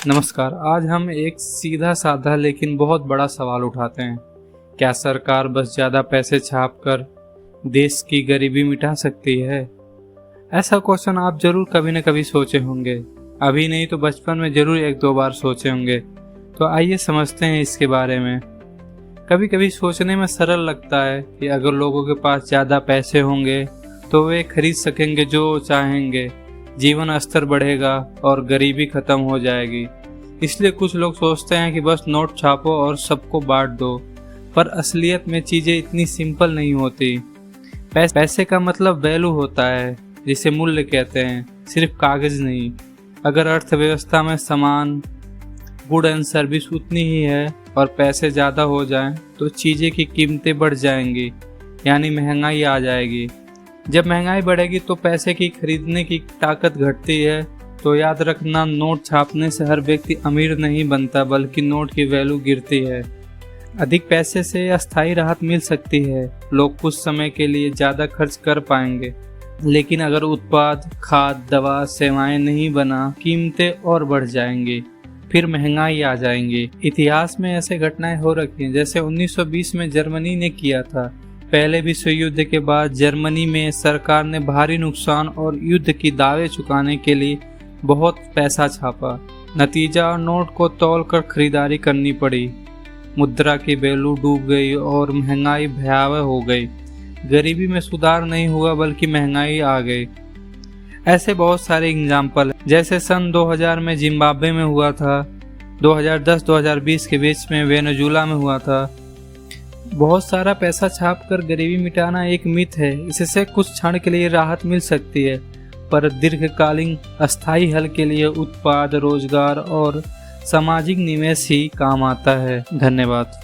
नमस्कार। आज हम एक सीधा साधा लेकिन बहुत बड़ा सवाल उठाते हैं। क्या सरकार बस ज़्यादा पैसे छापकर देश की गरीबी मिटा सकती है? ऐसा क्वेश्चन आप जरूर कभी न कभी सोचे होंगे। अभी नहीं तो बचपन में जरूर एक दो बार सोचे होंगे। तो आइए समझते हैं इसके बारे में। कभी कभी सोचने में सरल लगता है कि अगर लोगों के पास ज़्यादा पैसे होंगे तो वे खरीद सकेंगे जो चाहेंगे, जीवन स्तर बढ़ेगा और गरीबी खत्म हो जाएगी। इसलिए कुछ लोग सोचते हैं कि बस नोट छापो और सबको बांट दो। पर असलियत में चीज़ें इतनी सिंपल नहीं होती। पैसे का मतलब वैल्यू होता है, जिसे मूल्य कहते हैं, सिर्फ कागज नहीं। अगर अर्थव्यवस्था में सामान, गुड एंड सर्विस उतनी ही है और पैसे ज़्यादा हो जाएं तो चीज़ें की कीमतें बढ़ जाएंगी, यानी महंगाई आ जाएगी। जब महंगाई बढ़ेगी तो पैसे की खरीदने की ताकत घटती है। तो याद रखना, नोट छापने से हर व्यक्ति अमीर नहीं बनता, बल्कि नोट की वैल्यू गिरती है। अधिक पैसे से अस्थायी राहत मिल सकती है, लोग कुछ समय के लिए ज़्यादा खर्च कर पाएंगे। लेकिन अगर उत्पाद, खाद, दवा, सेवाएं नहीं बना, कीमतें और बढ़ जाएंगी, फिर महंगाई आ जाएंगी। इतिहास में ऐसे घटनाएं हो रखी हैं, जैसे 1920 में जर्मनी ने किया था। पहले विश्व युद्ध के बाद जर्मनी में सरकार ने भारी नुकसान और युद्ध की दावें चुकाने के लिए बहुत पैसा छापा। नतीजा, नोट को तौलकर खरीदारी करनी पड़ी। मुद्रा की वैल्यू डूब गई और महंगाई भयावह हो गई। गरीबी में सुधार नहीं हुआ, बल्कि महंगाई आ गई। ऐसे बहुत सारे एग्जाम्पल हैं, जैसे सन 2000 में जिम्बाब्वे में हुआ था, 2010-2020 के बीच में वेनेजुला में हुआ था। बहुत सारा पैसा छापकर गरीबी मिटाना एक मिथ है। इससे कुछ क्षण के लिए राहत मिल सकती है, पर दीर्घकालीन अस्थायी हल के लिए उत्पाद, रोजगार और सामाजिक निवेश ही काम आता है। धन्यवाद।